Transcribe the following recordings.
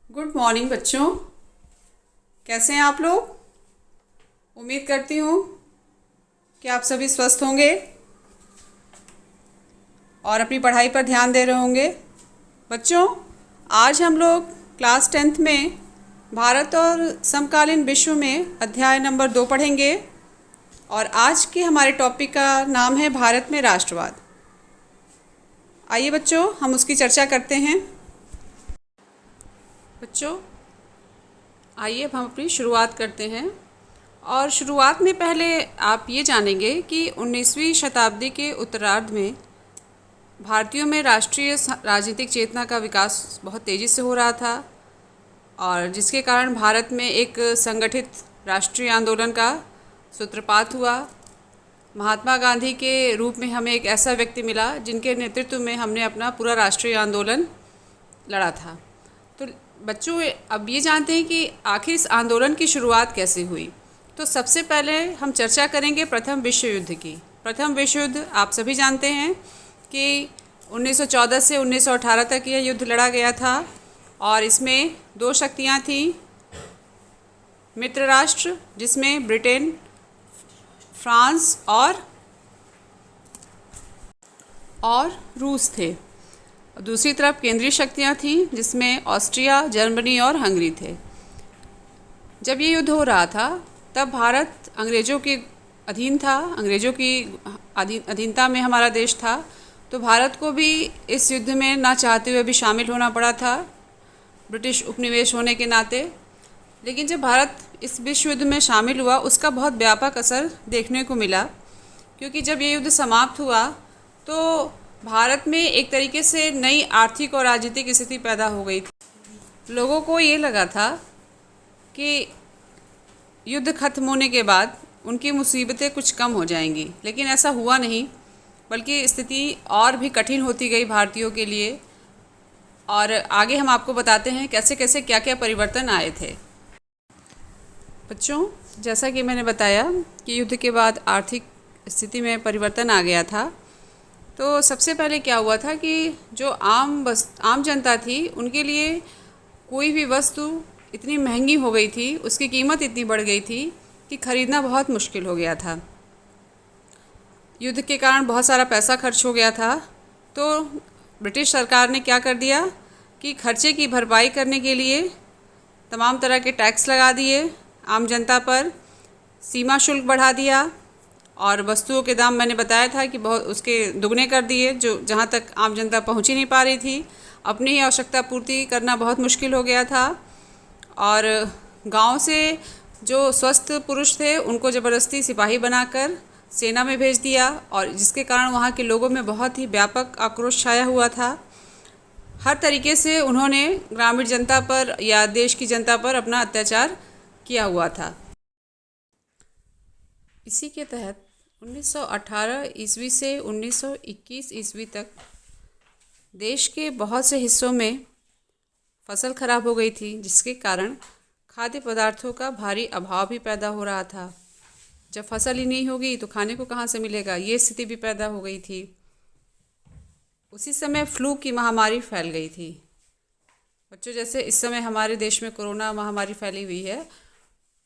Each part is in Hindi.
गुड मॉर्निंग बच्चों। कैसे हैं आप लोग? उम्मीद करती हूँ कि आप सभी स्वस्थ होंगे और अपनी पढ़ाई पर ध्यान दे रहे होंगे। बच्चों, आज हम लोग क्लास 10th में भारत और समकालीन विश्व में अध्याय नंबर 2 पढ़ेंगे और आज के हमारे टॉपिक का नाम है भारत में राष्ट्रवाद। आइए बच्चों, हम उसकी चर्चा करते हैं। बच्चों, आइए अब हम अपनी शुरुआत करते हैं। और शुरुआत में पहले आप ये जानेंगे कि 19वीं शताब्दी के उत्तरार्ध में भारतीयों में राष्ट्रीय राजनीतिक चेतना का विकास बहुत तेज़ी से हो रहा था और जिसके कारण भारत में एक संगठित राष्ट्रीय आंदोलन का सूत्रपात हुआ। महात्मा गांधी के रूप में हमें एक ऐसा व्यक्ति मिला जिनके नेतृत्व में हमने अपना पूरा राष्ट्रीय आंदोलन लड़ा था। तो बच्चों, अब ये जानते हैं कि आखिर इस आंदोलन की शुरुआत कैसे हुई। तो सबसे पहले हम चर्चा करेंगे प्रथम विश्व युद्ध की। प्रथम विश्व युद्ध आप सभी जानते हैं कि 1914 से 1918 तक यह युद्ध लड़ा गया था और इसमें दो शक्तियां थीं। मित्र राष्ट्र जिसमें ब्रिटेन, फ्रांस और रूस थे, और दूसरी तरफ केंद्रीय शक्तियां थीं जिसमें ऑस्ट्रिया, जर्मनी और हंगरी थे। जब ये युद्ध हो रहा था तब भारत अंग्रेज़ों के अधीन था, अंग्रेज़ों की अधीनता में हमारा देश था। तो भारत को भी इस युद्ध में ना चाहते हुए भी शामिल होना पड़ा था, ब्रिटिश उपनिवेश होने के नाते। लेकिन जब भारत इस विश्व युद्ध में शामिल हुआ उसका बहुत व्यापक असर देखने को मिला, क्योंकि जब ये युद्ध समाप्त हुआ तो भारत में एक तरीके से नई आर्थिक और राजनीतिक स्थिति पैदा हो गई थी। लोगों को ये लगा था कि युद्ध खत्म होने के बाद उनकी मुसीबतें कुछ कम हो जाएंगी, लेकिन ऐसा हुआ नहीं, बल्कि स्थिति और भी कठिन होती गई भारतीयों के लिए। और आगे हम आपको बताते हैं कैसे कैसे क्या क्या परिवर्तन आए थे। बच्चों, जैसा कि मैंने बताया कि युद्ध के बाद आर्थिक स्थिति में परिवर्तन आ गया था, तो सबसे पहले क्या हुआ था कि जो आम जनता थी उनके लिए कोई भी वस्तु इतनी महंगी हो गई थी, उसकी कीमत इतनी बढ़ गई थी कि ख़रीदना बहुत मुश्किल हो गया था। युद्ध के कारण बहुत सारा पैसा खर्च हो गया था। तो ब्रिटिश सरकार ने क्या कर दिया कि खर्चे की भरपाई करने के लिए तमाम तरह के टैक्स लगा दिए, आम जनता पर सीमा शुल्क बढ़ा दिया और वस्तुओं के दाम मैंने बताया था कि बहुत उसके दुगने कर दिए, जो जहाँ तक आम जनता पहुँच ही नहीं पा रही थी। अपनी ही आवश्यकता पूर्ति करना बहुत मुश्किल हो गया था और गांव से जो स्वस्थ पुरुष थे उनको ज़बरदस्ती सिपाही बनाकर सेना में भेज दिया, और जिसके कारण वहाँ के लोगों में बहुत ही व्यापक आक्रोश छाया हुआ था। हर तरीके से उन्होंने ग्रामीण जनता पर या देश की जनता पर अपना अत्याचार किया हुआ था। इसी के तहत 1918 ईस्वी से 1921 ईस्वी तक देश के बहुत से हिस्सों में फसल खराब हो गई थी, जिसके कारण खाद्य पदार्थों का भारी अभाव भी पैदा हो रहा था। जब फसल ही नहीं होगी तो खाने को कहाँ से मिलेगा, ये स्थिति भी पैदा हो गई थी। उसी समय फ्लू की महामारी फैल गई थी। बच्चों, जैसे इस समय हमारे देश में कोरोना महामारी फैली हुई है,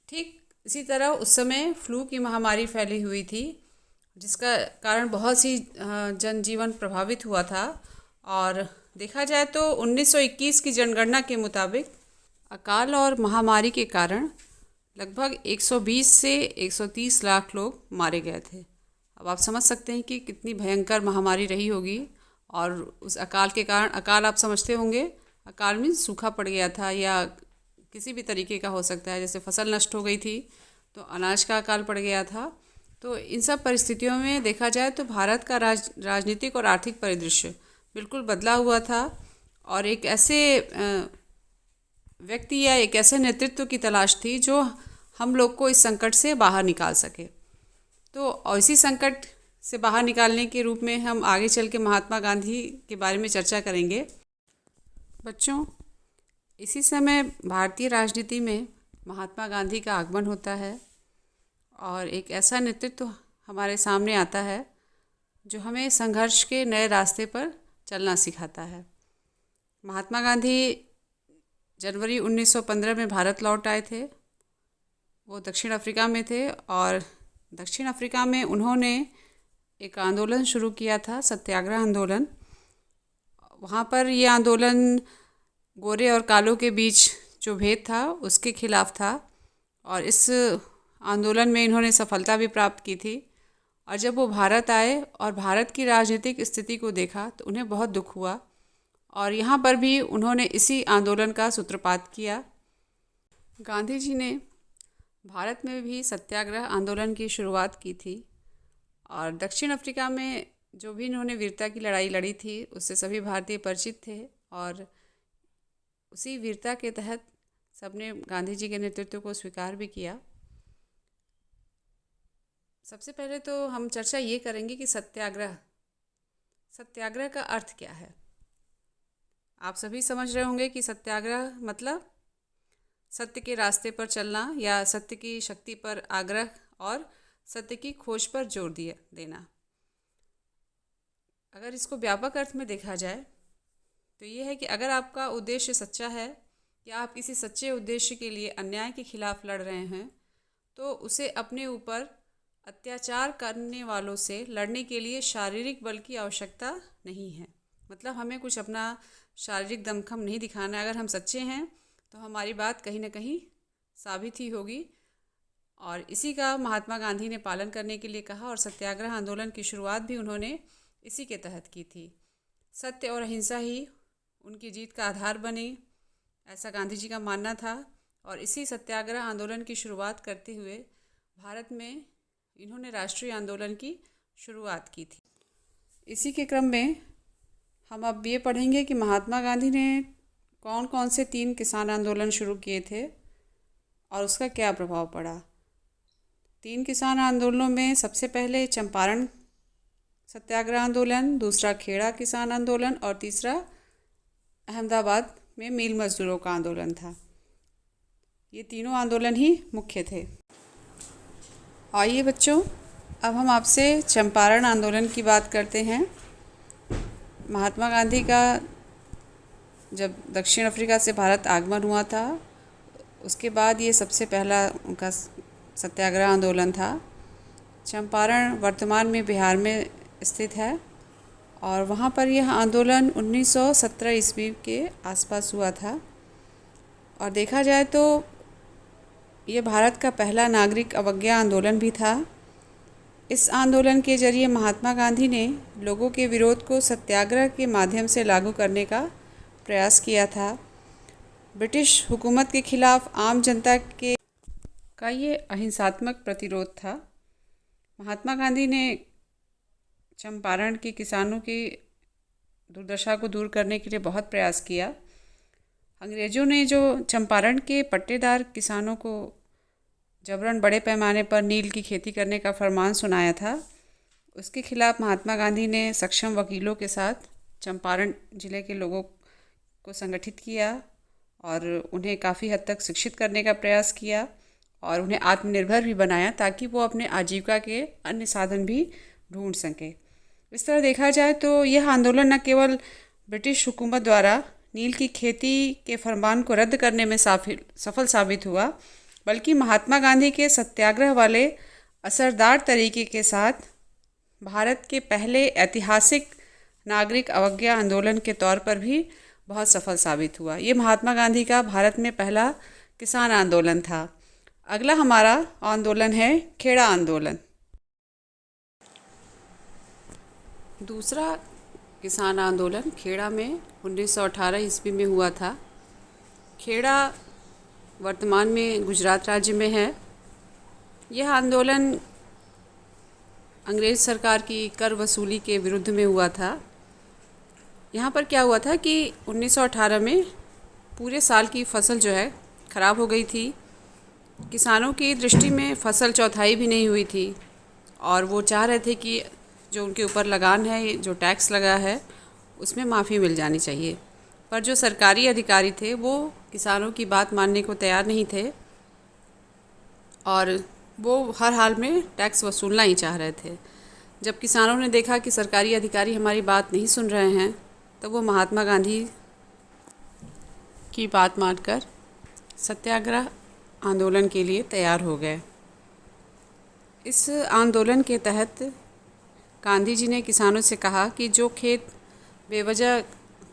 ठीक इसी तरह उस समय फ्लू की महामारी फैली हुई थी, जिसका कारण बहुत सी जनजीवन प्रभावित हुआ था। और देखा जाए तो 1921 की जनगणना के मुताबिक अकाल और महामारी के कारण लगभग 120 से 130 लाख लोग मारे गए थे। अब आप समझ सकते हैं कि कितनी भयंकर महामारी रही होगी। और उस अकाल के कारण, अकाल आप समझते होंगे, अकाल में सूखा पड़ गया था या किसी भी तरीके का हो सकता है, जैसे फसल नष्ट हो गई थी तो अनाज का अकाल पड़ गया था। तो इन सब परिस्थितियों में देखा जाए तो भारत का राजनीतिक और आर्थिक परिदृश्य बिल्कुल बदला हुआ था और एक ऐसे व्यक्ति या एक ऐसे नेतृत्व की तलाश थी जो हम लोग को इस संकट से बाहर निकाल सके। तो और इसी संकट से बाहर निकालने के रूप में हम आगे चल के महात्मा गांधी के बारे में चर्चा करेंगे। बच्चों, इसी समय भारतीय राजनीति में महात्मा गांधी का आगमन होता है और एक ऐसा नेतृत्व हमारे सामने आता है जो हमें संघर्ष के नए रास्ते पर चलना सिखाता है। महात्मा गांधी जनवरी 1915 में भारत लौट आए थे। वो दक्षिण अफ्रीका में थे और दक्षिण अफ्रीका में उन्होंने एक आंदोलन शुरू किया था, सत्याग्रह आंदोलन। वहाँ पर ये आंदोलन गोरे और कालों के बीच जो भेद था उसके खिलाफ था और इस आंदोलन में इन्होंने सफलता भी प्राप्त की थी। और जब वो भारत आए और भारत की राजनीतिक स्थिति को देखा तो उन्हें बहुत दुख हुआ और यहाँ पर भी उन्होंने इसी आंदोलन का सूत्रपात किया। गांधी जी ने भारत में भी सत्याग्रह आंदोलन की शुरुआत की थी और दक्षिण अफ्रीका में जो भी इन्होंने वीरता की लड़ाई लड़ी थी उससे सभी भारतीय परिचित थे और उसी वीरता के तहत सबने गांधी जी के नेतृत्व को स्वीकार भी किया। सबसे पहले तो हम चर्चा ये करेंगे कि सत्याग्रह का अर्थ क्या है। आप सभी समझ रहे होंगे कि सत्याग्रह मतलब सत्य के रास्ते पर चलना या सत्य की शक्ति पर आग्रह और सत्य की खोज पर जोर देना। अगर इसको व्यापक अर्थ में देखा जाए तो ये है कि अगर आपका उद्देश्य सच्चा है या आप किसी सच्चे उद्देश्य के लिए अन्याय के खिलाफ लड़ रहे हैं तो उसे अपने ऊपर अत्याचार करने वालों से लड़ने के लिए शारीरिक बल की आवश्यकता नहीं है। मतलब हमें कुछ अपना शारीरिक दमखम नहीं दिखाना है। अगर हम सच्चे हैं तो हमारी बात कहीं ना कहीं साबित ही होगी और इसी का महात्मा गांधी ने पालन करने के लिए कहा और सत्याग्रह आंदोलन की शुरुआत भी उन्होंने इसी के तहत की थी। सत्य और अहिंसा ही उनकी जीत का आधार बने, ऐसा गांधी जी का मानना था और इसी सत्याग्रह आंदोलन की शुरुआत करते हुए भारत में इन्होंने राष्ट्रीय आंदोलन की शुरुआत की थी। इसी के क्रम में हम अब ये पढ़ेंगे कि महात्मा गांधी ने कौन कौन से 3 किसान आंदोलन शुरू किए थे और उसका क्या प्रभाव पड़ा। 3 किसान आंदोलनों में सबसे पहले चंपारण सत्याग्रह आंदोलन, दूसरा खेड़ा किसान आंदोलन और तीसरा अहमदाबाद में मिल मजदूरों का आंदोलन था। ये तीनों आंदोलन ही मुख्य थे। आइए बच्चों, अब हम आपसे चंपारण आंदोलन की बात करते हैं। महात्मा गांधी का जब दक्षिण अफ्रीका से भारत आगमन हुआ था उसके बाद ये सबसे पहला उनका सत्याग्रह आंदोलन था। चंपारण वर्तमान में बिहार में स्थित है और वहाँ पर यह आंदोलन 1917 ईस्वी के आसपास हुआ था और देखा जाए तो ये भारत का पहला नागरिक अवज्ञा आंदोलन भी था। इस आंदोलन के जरिए महात्मा गांधी ने लोगों के विरोध को सत्याग्रह के माध्यम से लागू करने का प्रयास किया था। ब्रिटिश हुकूमत के खिलाफ आम जनता का ये अहिंसात्मक प्रतिरोध था। महात्मा गांधी ने चंपारण के किसानों की दुर्दशा को दूर करने के लिए बहुत प्रयास किया। अंग्रेज़ों ने जो चंपारण के पट्टेदार किसानों को जबरन बड़े पैमाने पर नील की खेती करने का फरमान सुनाया था, उसके खिलाफ महात्मा गांधी ने सक्षम वकीलों के साथ चंपारण ज़िले के लोगों को संगठित किया और उन्हें काफ़ी हद तक शिक्षित करने का प्रयास किया और उन्हें आत्मनिर्भर भी बनाया ताकि वो अपने आजीविका के अन्य साधन भी ढूंढ सकें। इस तरह देखा जाए तो यह आंदोलन न केवल ब्रिटिश हुकूमत द्वारा नील की खेती के फरमान को रद्द करने में सफल साबित हुआ, बल्कि महात्मा गांधी के सत्याग्रह वाले असरदार तरीके के साथ भारत के पहले ऐतिहासिक नागरिक अवज्ञा आंदोलन के तौर पर भी बहुत सफल साबित हुआ। ये महात्मा गांधी का भारत में पहला किसान आंदोलन था। अगला हमारा आंदोलन है खेड़ा आंदोलन। दूसरा किसान आंदोलन खेड़ा में 1918 ईस्वी में हुआ था। खेड़ा वर्तमान में गुजरात राज्य में है। यह आंदोलन अंग्रेज़ सरकार की कर वसूली के विरुद्ध में हुआ था। यहाँ पर क्या हुआ था कि 1918 में पूरे साल की फसल जो है ख़राब हो गई थी। किसानों की दृष्टि में फसल चौथाई भी नहीं हुई थी और वो चाह रहे थे कि जो उनके ऊपर लगान है, जो टैक्स लगा है, उसमें माफ़ी मिल जानी चाहिए। पर जो सरकारी अधिकारी थे वो किसानों की बात मानने को तैयार नहीं थे और वो हर हाल में टैक्स वसूलना ही चाह रहे थे। जब किसानों ने देखा कि सरकारी अधिकारी हमारी बात नहीं सुन रहे हैं तो वो महात्मा गांधी की बात मानकर सत्याग्रह आंदोलन के लिए तैयार हो गए। इस आंदोलन के तहत गांधी जी ने किसानों से कहा कि जो खेत बेवजह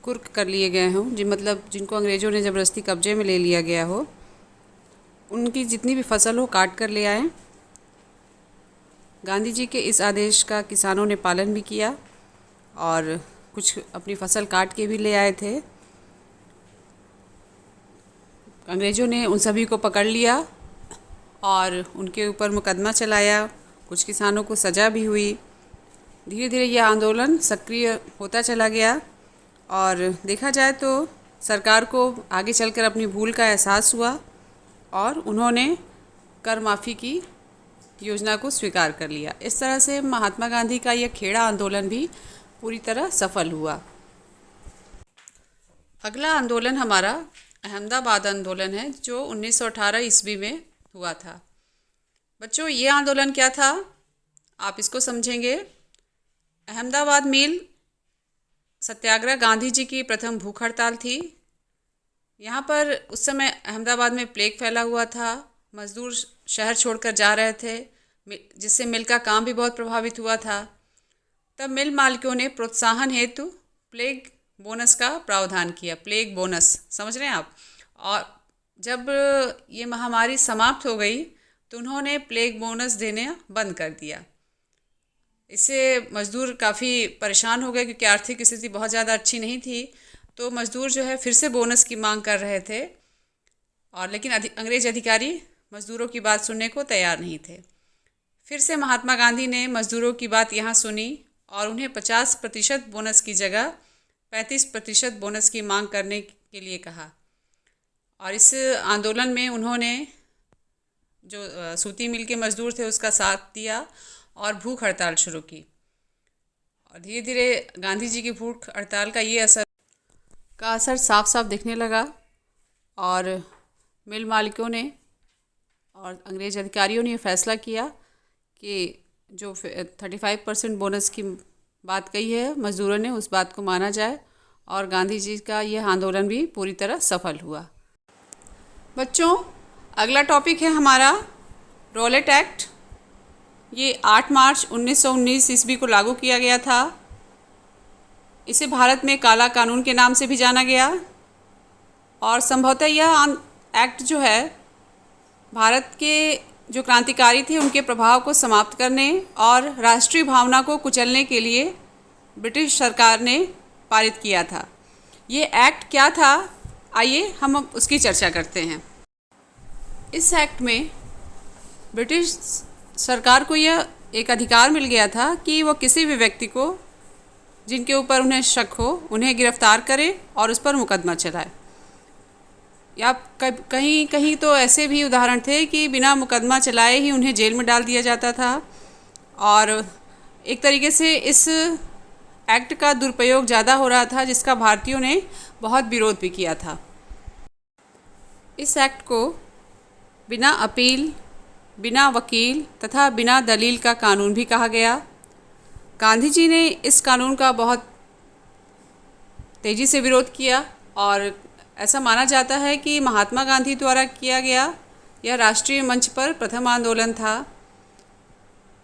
कुर्क कर लिए गए हों, मतलब जिनको अंग्रेज़ों ने ज़बरदस्ती कब्जे में ले लिया गया हो, उनकी जितनी भी फसल हो काट कर ले आएँ। गांधी जी के इस आदेश का किसानों ने पालन भी किया और कुछ अपनी फसल काट के भी ले आए थे। अंग्रेज़ों ने उन सभी को पकड़ लिया और उनके ऊपर मुकदमा चलाया। कुछ किसानों को सज़ा भी हुई। धीरे धीरे यह आंदोलन सक्रिय होता चला गया और देखा जाए तो सरकार को आगे चलकर अपनी भूल का एहसास हुआ और उन्होंने कर माफ़ी की योजना को स्वीकार कर लिया। इस तरह से महात्मा गांधी का यह खेड़ा आंदोलन भी पूरी तरह सफल हुआ। अगला आंदोलन हमारा अहमदाबाद आंदोलन है, जो 1918 ईस्वी में हुआ था। बच्चों, ये आंदोलन क्या था आप इसको समझेंगे। अहमदाबाद मिल सत्याग्रह गांधी जी की प्रथम भूख हड़ताल थी। यहाँ पर उस समय अहमदाबाद में प्लेग फैला हुआ था। मज़दूर शहर छोड़कर जा रहे थे, जिससे मिल का काम भी बहुत प्रभावित हुआ था। तब मिल मालिकों ने प्रोत्साहन हेतु प्लेग बोनस का प्रावधान किया। प्लेग बोनस समझ रहे हैं आप। और जब ये महामारी समाप्त हो गई तो उन्होंने प्लेग बोनस देना बंद कर दिया। इससे मज़दूर काफ़ी परेशान हो गए, क्योंकि आर्थिक स्थिति बहुत ज़्यादा अच्छी नहीं थी। तो मज़दूर जो है फिर से बोनस की मांग कर रहे थे, और लेकिन अंग्रेज़ अधिकारी मज़दूरों की बात सुनने को तैयार नहीं थे। फिर से महात्मा गांधी ने मज़दूरों की बात यहाँ सुनी और उन्हें 50% बोनस की जगह 35% बोनस की मांग करने के लिए कहा। और इस आंदोलन में उन्होंने जो सूती मिल के मज़दूर थे उसका साथ दिया और भूख हड़ताल शुरू की। और धीरे धीरे गांधी जी की भूख हड़ताल का असर साफ साफ दिखने लगा और मिल मालिकों ने और अंग्रेज़ अधिकारियों ने फैसला किया कि जो 35% बोनस की बात कही है मज़दूरों ने, उस बात को माना जाए। और गांधी जी का यह आंदोलन भी पूरी तरह सफल हुआ। बच्चों, अगला टॉपिक है हमारा रॉलेट एक्ट। ये 8 मार्च 1919 ईस्वी को लागू किया गया था। इसे भारत में काला कानून के नाम से भी जाना गया। और संभवतः यह एक्ट जो है भारत के जो क्रांतिकारी थे उनके प्रभाव को समाप्त करने और राष्ट्रीय भावना को कुचलने के लिए ब्रिटिश सरकार ने पारित किया था। ये एक्ट क्या था, आइए हम उसकी चर्चा करते हैं। इस एक्ट में ब्रिटिश सरकार को यह एक अधिकार मिल गया था कि वो किसी भी व्यक्ति को जिनके ऊपर उन्हें शक हो उन्हें गिरफ्तार करे और उस पर मुकदमा चलाए। या कहीं कहीं तो ऐसे भी उदाहरण थे कि बिना मुकदमा चलाए ही उन्हें जेल में डाल दिया जाता था। और एक तरीके से इस एक्ट का दुरुपयोग ज़्यादा हो रहा था, जिसका भारतीयों ने बहुत विरोध भी किया था। इस एक्ट को बिना अपील, बिना वकील तथा बिना दलील का कानून भी कहा गया। गांधी जी ने इस कानून का बहुत तेज़ी से विरोध किया और ऐसा माना जाता है कि महात्मा गांधी द्वारा किया गया यह राष्ट्रीय मंच पर प्रथम आंदोलन था।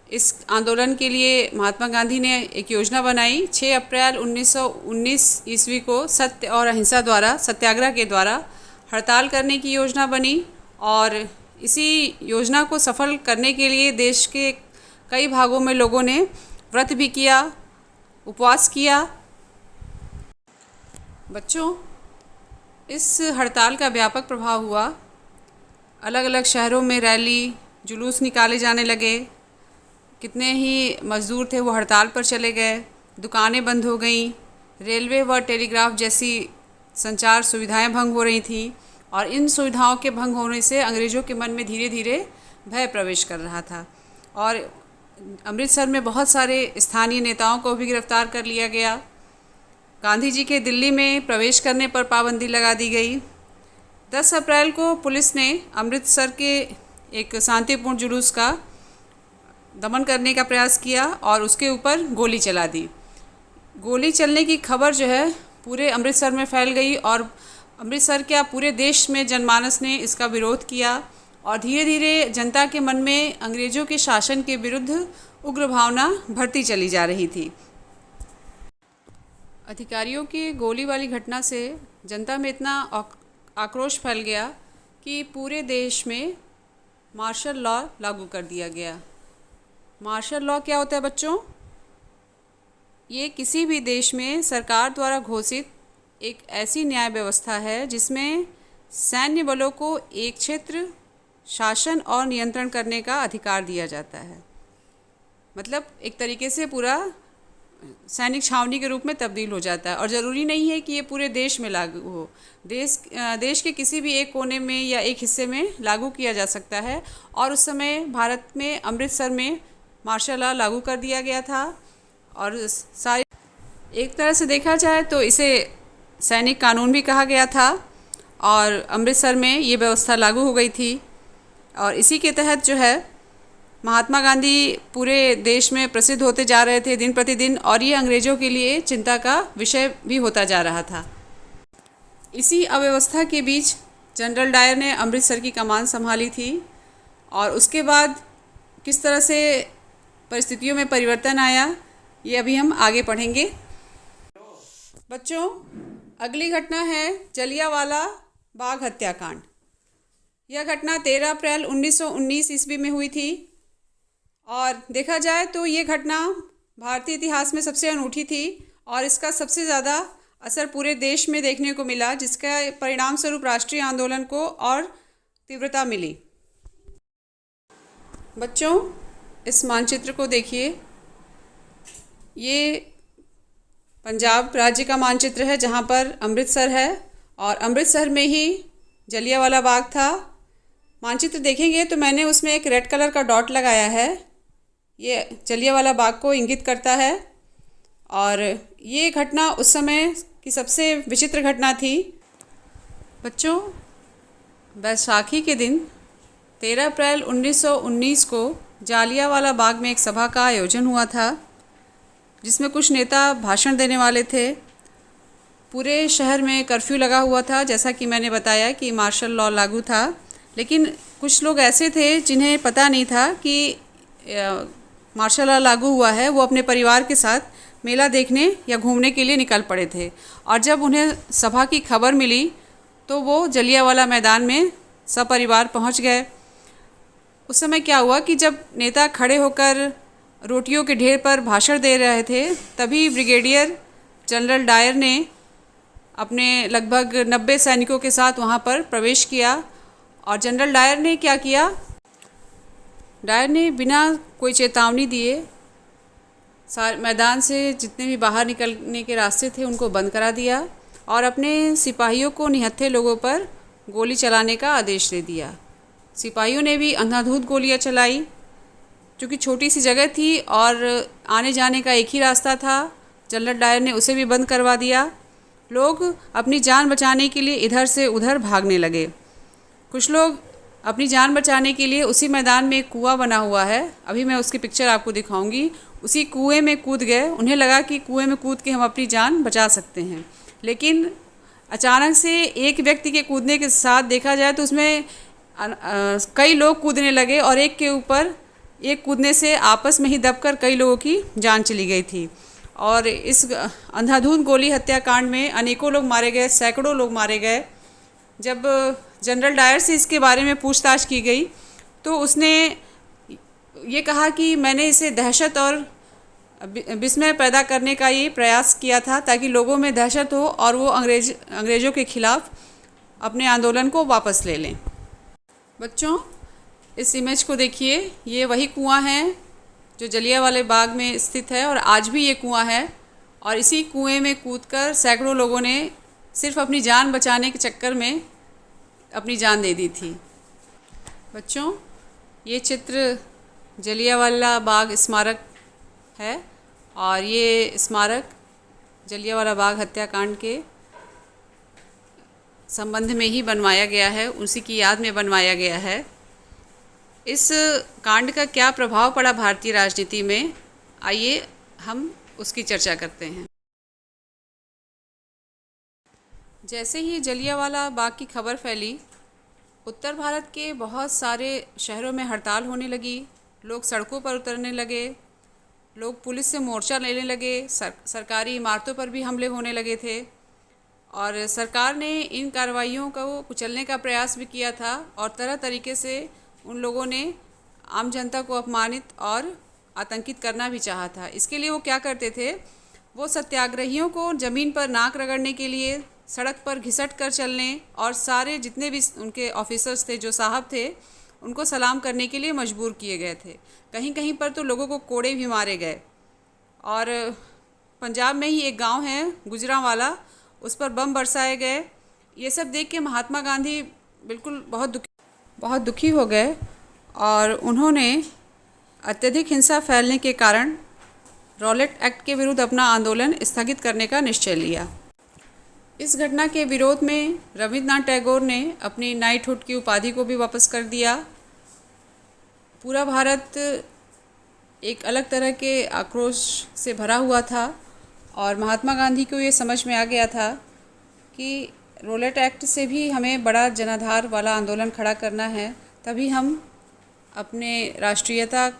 इस आंदोलन के लिए महात्मा गांधी ने एक योजना बनाई। 6 अप्रैल 1919 ईस्वी को सत्य और अहिंसा द्वारा सत्याग्रह के द्वारा हड़ताल करने की योजना बनी। और इसी योजना को सफल करने के लिए देश के कई भागों में लोगों ने व्रत भी किया, उपवास किया। बच्चों, इस हड़ताल का व्यापक प्रभाव हुआ। अलग अलग शहरों में रैली, जुलूस निकाले जाने लगे। कितने ही मज़दूर थे वो हड़ताल पर चले गए। दुकानें बंद हो गईं। रेलवे व टेलीग्राफ जैसी संचार सुविधाएं भंग हो रही थीं। और इन सुविधाओं के भंग होने से अंग्रेज़ों के मन में धीरे धीरे भय प्रवेश कर रहा था। और अमृतसर में बहुत सारे स्थानीय नेताओं को भी गिरफ्तार कर लिया गया। गांधी जी के दिल्ली में प्रवेश करने पर पाबंदी लगा दी गई। 10 अप्रैल को पुलिस ने अमृतसर के एक शांतिपूर्ण जुलूस का दमन करने का प्रयास किया और उसके ऊपर गोली चला दी। गोली चलने की खबर जो है पूरे अमृतसर में फैल गई और अमृतसर क्या पूरे देश में जनमानस ने इसका विरोध किया और धीरे धीरे जनता के मन में अंग्रेज़ों के शासन के विरुद्ध उग्र भावना बढ़ती चली जा रही थी। अधिकारियों की गोली वाली घटना से जनता में इतना आक्रोश फैल गया कि पूरे देश में मार्शल लॉ लागू कर दिया गया। मार्शल लॉ क्या होता है बच्चों? ये किसी भी देश में सरकार द्वारा घोषित एक ऐसी न्याय व्यवस्था है जिसमें सैन्य बलों को एक क्षेत्र शासन और नियंत्रण करने का अधिकार दिया जाता है। मतलब एक तरीके से पूरा सैनिक छावनी के रूप में तब्दील हो जाता है और ज़रूरी नहीं है कि ये पूरे देश में लागू हो। देश के किसी भी एक कोने में या एक हिस्से में लागू किया जा सकता है। और उस समय भारत में अमृतसर में मार्शल लॉ लागू कर दिया गया था और सारे एक तरह से देखा जाए तो इसे सैनिक कानून भी कहा गया था और अमृतसर में ये व्यवस्था लागू हो गई थी। और इसी के तहत जो है महात्मा गांधी पूरे देश में प्रसिद्ध होते जा रहे थे दिन प्रतिदिन और ये अंग्रेज़ों के लिए चिंता का विषय भी होता जा रहा था। इसी अव्यवस्था के बीच जनरल डायर ने अमृतसर की कमान संभाली थी और उसके बाद किस तरह से परिस्थितियों में परिवर्तन आया ये अभी हम आगे पढ़ेंगे। बच्चों, अगली घटना है जलियांवाला बाग हत्याकांड। यह घटना 13 अप्रैल 1919 ईस्वी में हुई थी और देखा जाए तो ये घटना भारतीय इतिहास में सबसे अनूठी थी और इसका सबसे ज़्यादा असर पूरे देश में देखने को मिला, जिसका परिणाम स्वरूप राष्ट्रीय आंदोलन को और तीव्रता मिली। बच्चों, इस मानचित्र को देखिए। ये पंजाब राज्य का मानचित्र है जहाँ पर अमृतसर है और अमृतसर में ही जलियांवाला बाग था। मानचित्र देखेंगे तो मैंने उसमें एक रेड कलर का डॉट लगाया है। ये जलियांवाला बाग को इंगित करता है और ये घटना उस समय की सबसे विचित्र घटना थी। बच्चों, बैसाखी के दिन 13 अप्रैल 1919 को जलियांवाला बाग में एक सभा का आयोजन हुआ था जिसमें कुछ नेता भाषण देने वाले थे। पूरे शहर में कर्फ्यू लगा हुआ था, जैसा कि मैंने बताया कि मार्शल लॉ लागू था, लेकिन कुछ लोग ऐसे थे जिन्हें पता नहीं था कि मार्शल लॉ लागू हुआ है। वो अपने परिवार के साथ मेला देखने या घूमने के लिए निकल पड़े थे और जब उन्हें सभा की खबर मिली तो वो जलियांवाला मैदान में सपरिवार पहुंच गए। उस समय क्या हुआ कि जब नेता खड़े होकर रोटियों के ढेर पर भाषण दे रहे थे तभी ब्रिगेडियर जनरल डायर ने अपने लगभग 90 सैनिकों के साथ वहां पर प्रवेश किया। और जनरल डायर ने क्या किया? डायर ने बिना कोई चेतावनी दिए सारे मैदान से जितने भी बाहर निकलने के रास्ते थे उनको बंद करा दिया और अपने सिपाहियों को निहत्थे लोगों पर गोली चलाने का आदेश दे दिया। सिपाहियों ने भी अंधाधुंध गोलियां चलाई। क्योंकि छोटी सी जगह थी और आने जाने का एक ही रास्ता था, जनरल डायर ने उसे भी बंद करवा दिया। लोग अपनी जान बचाने के लिए इधर से उधर भागने लगे। कुछ लोग अपनी जान बचाने के लिए उसी मैदान में एक कुआं बना हुआ है, अभी मैं उसकी पिक्चर आपको दिखाऊंगी, उसी कुएं में कूद गए। उन्हें लगा कि कुएं में कूद के हम अपनी जान बचा सकते हैं, लेकिन अचानक से एक व्यक्ति के कूदने के साथ देखा जाए तो उसमें कई लोग कूदने लगे और एक के ऊपर एक कूदने से आपस में ही दबकर कई लोगों की जान चली गई थी। और इस अंधाधुंध गोली हत्याकांड में अनेकों लोग मारे गए, सैकड़ों लोग मारे गए। जब जनरल डायर से इसके बारे में पूछताछ की गई तो उसने ये कहा कि मैंने इसे दहशत और विस्मय पैदा करने का ये प्रयास किया था ताकि लोगों में दहशत हो और वो अंग्रेज़ों के खिलाफ अपने आंदोलन को वापस ले लें। बच्चों, इस इमेज को देखिए। ये वही कुआं है जो जलियांवाले बाग में स्थित है और आज भी ये कुआं है और इसी कुएं में कूदकर सैकड़ों लोगों ने सिर्फ अपनी जान बचाने के चक्कर में अपनी जान दे दी थी। बच्चों, ये चित्र जलियांवाला बाग स्मारक है और ये स्मारक जलियांवाला बाग हत्याकांड के संबंध में ही बनवाया गया है, उसी की याद में बनवाया गया है। इस कांड का क्या प्रभाव पड़ा भारतीय राजनीति में, आइए हम उसकी चर्चा करते हैं। जैसे ही जलियांवाला बाग की खबर फैली, उत्तर भारत के बहुत सारे शहरों में हड़ताल होने लगी, लोग सड़कों पर उतरने लगे, लोग पुलिस से मोर्चा लेने लगे, सरकारी इमारतों पर भी हमले होने लगे थे और सरकार ने इन कार्रवाइयों को कुचलने का प्रयास भी किया था और तरह तरीके से उन लोगों ने आम जनता को अपमानित और आतंकित करना भी चाहा था। इसके लिए वो क्या करते थे, वो सत्याग्रहियों को ज़मीन पर नाक रगड़ने के लिए सड़क पर घिसट कर चलने और सारे जितने भी उनके ऑफिसर्स थे, जो साहब थे, उनको सलाम करने के लिए मजबूर किए गए थे। कहीं कहीं पर तो लोगों को कोड़े भी मारे गए। और पंजाब में ही एक गांव है गुजरांवाला, उस पर बम बरसाए गए। ये सब देख के महात्मा गांधी बिल्कुल बहुत दुखी हो गए और उन्होंने अत्यधिक हिंसा फैलने के कारण रॉलेट एक्ट के विरुद्ध अपना आंदोलन स्थगित करने का निश्चय लिया। इस घटना के विरोध में रविन्द्रनाथ टैगोर ने अपनी नाइटहुड की उपाधि को भी वापस कर दिया। पूरा भारत एक अलग तरह के आक्रोश से भरा हुआ था और महात्मा गांधी को ये समझ में आ गया था कि रॉलेट एक्ट से भी हमें बड़ा जनाधार वाला आंदोलन खड़ा करना है, तभी हम अपने राष्ट्रीयता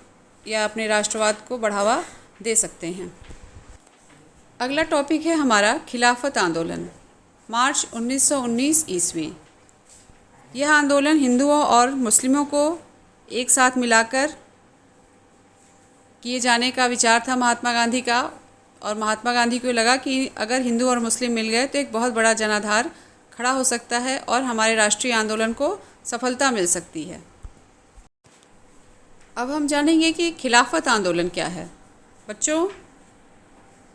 या अपने राष्ट्रवाद को बढ़ावा दे सकते हैं। अगला टॉपिक है हमारा खिलाफत आंदोलन, मार्च 1919 ईस्वी। यह आंदोलन हिंदुओं और मुस्लिमों को एक साथ मिलाकर किए जाने का विचार था महात्मा गांधी का, और महात्मा गांधी को लगा कि अगर हिंदू और मुस्लिम मिल गए तो एक बहुत बड़ा जनाधार खड़ा हो सकता है और हमारे राष्ट्रीय आंदोलन को सफलता मिल सकती है। अब हम जानेंगे कि खिलाफत आंदोलन क्या है। बच्चों,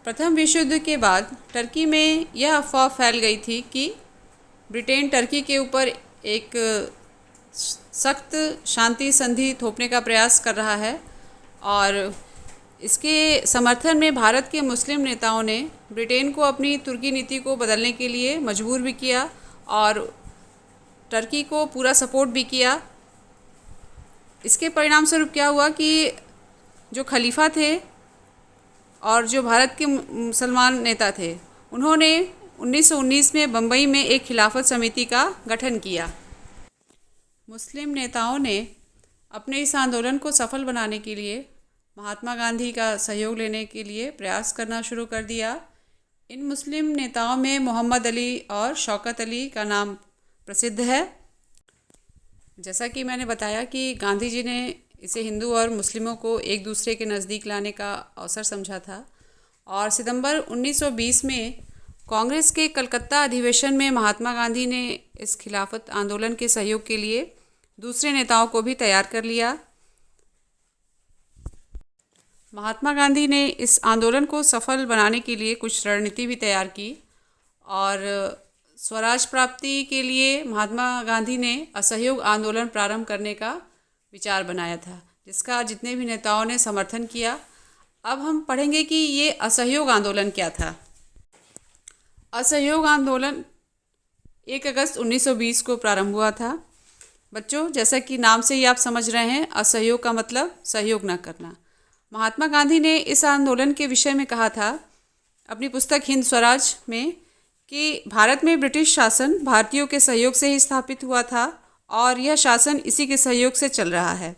प्रथम विश्व युद्ध के बाद टर्की में यह अफवाह फैल गई थी कि ब्रिटेन टर्की के ऊपर एक सख्त शांति संधि थोपने का प्रयास कर रहा है, और इसके समर्थन में भारत के मुस्लिम नेताओं ने ब्रिटेन को अपनी तुर्की नीति को बदलने के लिए मजबूर भी किया और टर्की को पूरा सपोर्ट भी किया। इसके परिणाम स्वरूप क्या हुआ कि जो खलीफा थे और जो भारत के मुसलमान नेता थे, उन्होंने 1919 में बम्बई में एक खिलाफत समिति का गठन किया। मुस्लिम नेताओं ने अपने इस आंदोलन को सफल बनाने के लिए महात्मा गांधी का सहयोग लेने के लिए प्रयास करना शुरू कर दिया। इन मुस्लिम नेताओं में मोहम्मद अली और शौकत अली का नाम प्रसिद्ध है। जैसा कि मैंने बताया कि गांधी जी ने इसे हिंदू और मुस्लिमों को एक दूसरे के नज़दीक लाने का अवसर समझा था, और सितंबर 1920 में कांग्रेस के कलकत्ता अधिवेशन में महात्मा गांधी ने इस खिलाफत आंदोलन के सहयोग के लिए दूसरे नेताओं को भी तैयार कर लिया। महात्मा गांधी ने इस आंदोलन को सफल बनाने के लिए कुछ रणनीति भी तैयार की, और स्वराज प्राप्ति के लिए महात्मा गांधी ने असहयोग आंदोलन प्रारंभ करने का विचार बनाया था, जिसका जितने भी नेताओं ने समर्थन किया। अब हम पढ़ेंगे कि ये असहयोग आंदोलन क्या था। असहयोग आंदोलन 1 अगस्त 1920 को प्रारंभ हुआ था। बच्चों, जैसा कि नाम से ही आप समझ रहे हैं, असहयोग का मतलब सहयोग न करना। महात्मा गांधी ने इस आंदोलन के विषय में कहा था अपनी पुस्तक हिंद स्वराज में कि भारत में ब्रिटिश शासन भारतीयों के सहयोग से ही स्थापित हुआ था और यह शासन इसी के सहयोग से चल रहा है।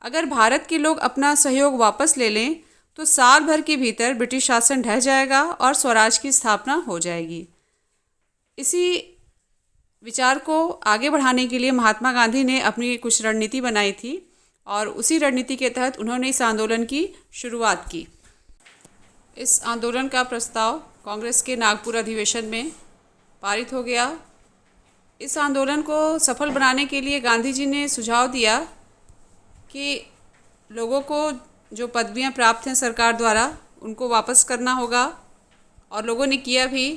अगर भारत के लोग अपना सहयोग वापस ले लें तो साल भर के भीतर ब्रिटिश शासन ढह जाएगा और स्वराज की स्थापना हो जाएगी। इसी विचार को आगे बढ़ाने के लिए महात्मा गांधी ने अपनी कुछ रणनीति बनाई थी, और उसी रणनीति के तहत उन्होंने इस आंदोलन की शुरुआत की। इस आंदोलन का प्रस्ताव कांग्रेस के नागपुर अधिवेशन में पारित हो गया। इस आंदोलन को सफल बनाने के लिए गांधी जी ने सुझाव दिया कि लोगों को जो पदवियां प्राप्त हैं सरकार द्वारा, उनको वापस करना होगा, और लोगों ने किया भी।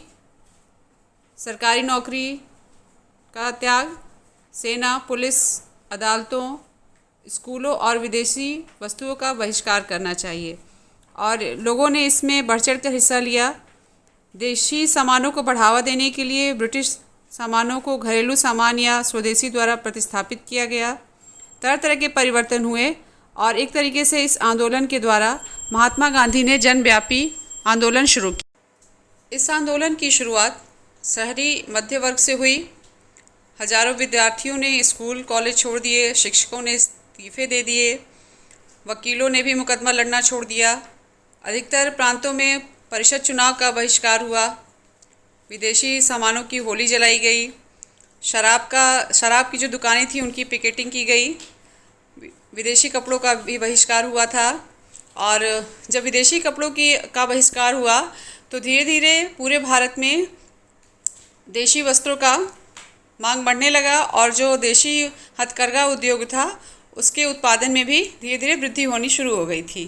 सरकारी नौकरी का त्याग, सेना, पुलिस, अदालतों, स्कूलों और विदेशी वस्तुओं का बहिष्कार करना चाहिए, और लोगों ने इसमें बढ़ चढ़ कर हिस्सा लिया। देशी सामानों को बढ़ावा देने के लिए ब्रिटिश सामानों को घरेलू सामान या स्वदेशी द्वारा प्रतिस्थापित किया गया। तरह तरह के परिवर्तन हुए, और एक तरीके से इस आंदोलन के द्वारा महात्मा गांधी ने जनव्यापी आंदोलन शुरू किया। इस आंदोलन की शुरुआत शहरी मध्य वर्ग से हुई। हजारों विद्यार्थियों ने स्कूल कॉलेज छोड़ दिए, शिक्षकों ने इस्तीफे दे दिए, वकीलों ने भी मुकदमा लड़ना छोड़ दिया। अधिकतर प्रांतों में परिषद चुनाव का बहिष्कार हुआ। विदेशी सामानों की होली जलाई गई। शराब की जो दुकानें थी उनकी पिकेटिंग की गई। विदेशी कपड़ों का भी बहिष्कार हुआ था। और जब विदेशी कपड़ों की का बहिष्कार हुआ तो धीरे धीरे पूरे भारत में देशी वस्त्रों का मांग बढ़ने लगा और जो देशी हथकरघा उद्योग था उसके उत्पादन में भी धीरे धीरे वृद्धि होनी शुरू हो गई थी।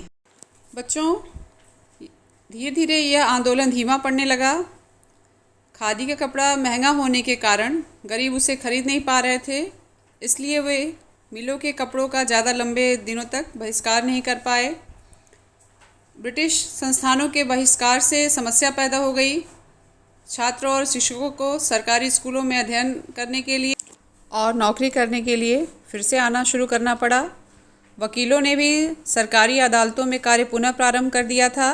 बच्चों, धीरे धीरे यह आंदोलन धीमा पड़ने लगा। खादी का कपड़ा महंगा होने के कारण गरीब उसे खरीद नहीं पा रहे थे, इसलिए वे मिलों के कपड़ों का ज़्यादा लंबे दिनों तक बहिष्कार नहीं कर पाए। ब्रिटिश संस्थानों के बहिष्कार से समस्या पैदा हो गई। छात्रों और शिक्षकों को सरकारी स्कूलों में अध्ययन करने के लिए और नौकरी करने के लिए फिर से आना शुरू करना पड़ा। वकीलों ने भी सरकारी अदालतों में कार्य पुनः प्रारंभ कर दिया था।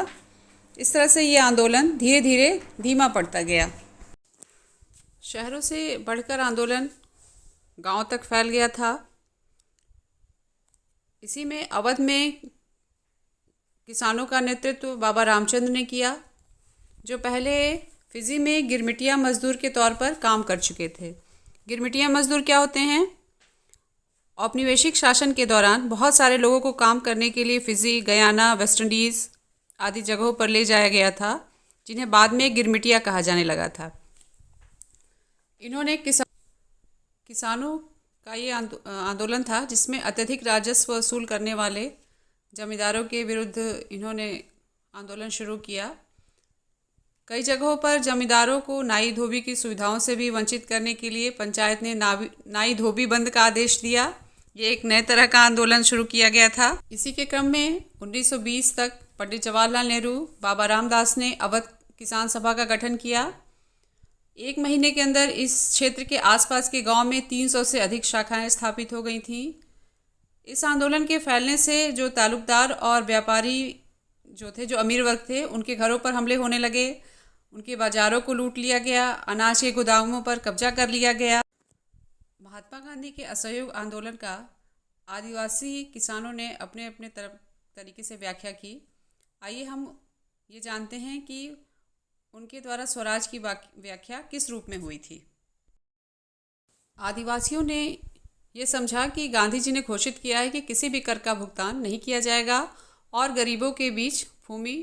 इस तरह से ये आंदोलन धीरे धीरे धीमा पड़ता गया। शहरों से बढ़कर आंदोलन गांव तक फैल गया था। इसी में अवध में किसानों का नेतृत्व बाबा रामचंद्र ने किया, जो पहले फिजी में गिरमिटिया मजदूर के तौर पर काम कर चुके थे। गिरमिटिया मजदूर क्या होते हैं? औपनिवेशिक शासन के दौरान बहुत सारे लोगों को काम करने के लिए फिजी, गयाना, वेस्ट इंडीज़ आदि जगहों पर ले जाया गया था, जिन्हें बाद में गिरमिटिया कहा जाने लगा था। इन्होंने किसानों का ये आंदोलन था जिसमें अत्यधिक राजस्व वसूल करने वाले जमींदारों के विरुद्ध इन्होंने आंदोलन शुरू किया। कई जगहों पर जमींदारों को नाई धोबी की सुविधाओं से भी वंचित करने के लिए पंचायत ने नाई धोबी बंद का आदेश दिया। ये एक नए तरह का आंदोलन शुरू किया गया था। इसी के क्रम में 1920 तक पंडित जवाहरलाल नेहरू, बाबा रामदास ने अवध किसान सभा का गठन किया। एक महीने के अंदर इस क्षेत्र के आसपास के गांव में 300 से अधिक शाखाएं स्थापित हो गई थीं। इस आंदोलन के फैलने से जो तालुकदार और व्यापारी जो थे, जो अमीर वर्ग थे, उनके घरों पर हमले होने लगे, उनके बाज़ारों को लूट लिया गया, अनाज के गोदामों पर कब्जा कर लिया गया। महात्मा गांधी के असहयोग आंदोलन का आदिवासी किसानों ने अपने अपने तरीके से व्याख्या की। आइए हम ये जानते हैं कि उनके द्वारा स्वराज की व्याख्या किस रूप में हुई थी। आदिवासियों ने ये समझा कि गांधी जी ने घोषित किया है कि किसी भी कर का भुगतान नहीं किया जाएगा और गरीबों के बीच भूमि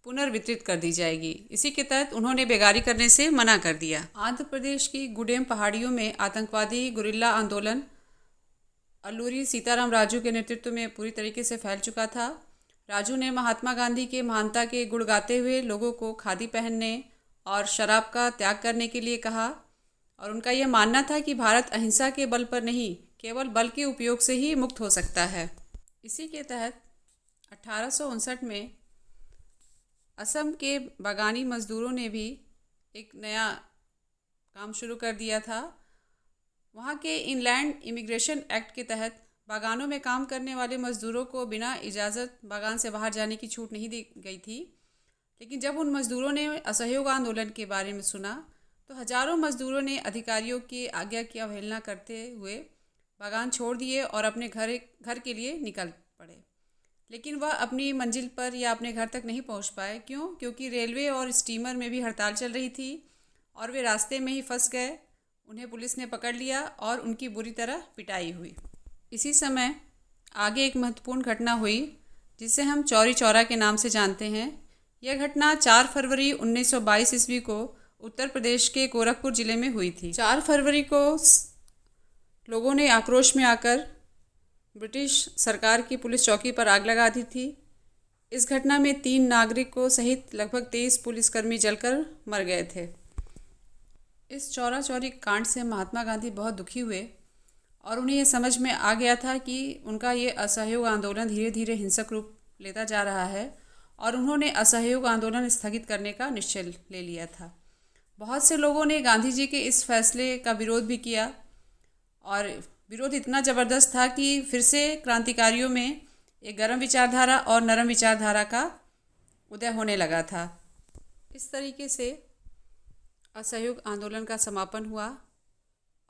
पुनर्वितरित कर दी जाएगी। इसी के तहत उन्होंने बेगारी करने से मना कर दिया। आंध्र प्रदेश की गुडेम पहाड़ियों में आतंकवादी गुरिल्ला आंदोलन अल्लूरी सीताराम राजू के नेतृत्व में पूरी तरीके से फैल चुका था। राजू ने महात्मा गांधी के महानता के गुण गाते हुए लोगों को खादी पहनने और शराब का त्याग करने के लिए कहा और उनका यह मानना था कि भारत अहिंसा के बल पर नहीं, केवल बल के उपयोग से ही मुक्त हो सकता है। इसी के तहत 1859 में असम के बागानी मजदूरों ने भी एक नया काम शुरू कर दिया था। वहाँ के इनलैंड इमिग्रेशन एक्ट के तहत बागानों में काम करने वाले मजदूरों को बिना इजाज़त बागान से बाहर जाने की छूट नहीं दी गई थी। लेकिन जब उन मजदूरों ने असहयोग आंदोलन के बारे में सुना तो हजारों मजदूरों ने अधिकारियों की आज्ञा की अवहेलना करते हुए बागान छोड़ दिए और अपने घर के लिए निकल पड़े। लेकिन वह अपनी मंजिल पर या अपने घर तक नहीं पहुंच पाए। क्यों? क्योंकि रेलवे और स्टीमर में भी हड़ताल चल रही थी और वे रास्ते में ही फंस गए। उन्हें पुलिस ने पकड़ लिया और उनकी बुरी तरह पिटाई हुई। इसी समय आगे एक महत्वपूर्ण घटना हुई जिसे हम चौरी चौरा के नाम से जानते हैं। यह घटना 4 फरवरी 1922 ईस्वी को उत्तर प्रदेश के गोरखपुर जिले में हुई थी। 4 फरवरी को लोगों ने आक्रोश में आकर ब्रिटिश सरकार की पुलिस चौकी पर आग लगा दी थी। इस घटना में 3 नागरिकों सहित लगभग 23 पुलिसकर्मी जलकर मर गए थे। इस चौरा चौरी कांड से महात्मा गांधी बहुत दुखी हुए और उन्हें यह समझ में आ गया था कि उनका ये असहयोग आंदोलन धीरे धीरे हिंसक रूप लेता जा रहा है और उन्होंने असहयोग आंदोलन स्थगित करने का निश्चय ले लिया था। बहुत से लोगों ने गांधी जी के इस फैसले का विरोध भी किया और विरोध इतना ज़बरदस्त था कि फिर से क्रांतिकारियों में एक गर्म विचारधारा और नरम विचारधारा का उदय होने लगा था। इस तरीके से असहयोग आंदोलन का समापन हुआ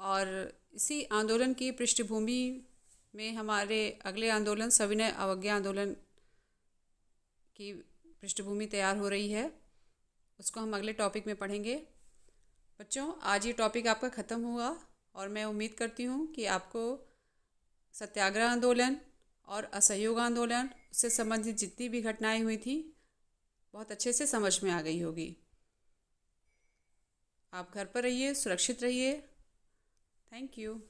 और इसी आंदोलन की पृष्ठभूमि में हमारे अगले आंदोलन सविनय अवज्ञा आंदोलन की पृष्ठभूमि तैयार हो रही है। उसको हम अगले टॉपिक में पढ़ेंगे। बच्चों, आज ये टॉपिक आपका ख़त्म हुआ और मैं उम्मीद करती हूँ कि आपको सत्याग्रह आंदोलन और असहयोग आंदोलन उससे संबंधित जितनी भी घटनाएं हुई थी बहुत अच्छे से समझ में आ गई होगी। आप घर पर रहिए, सुरक्षित रहिए। Thank you.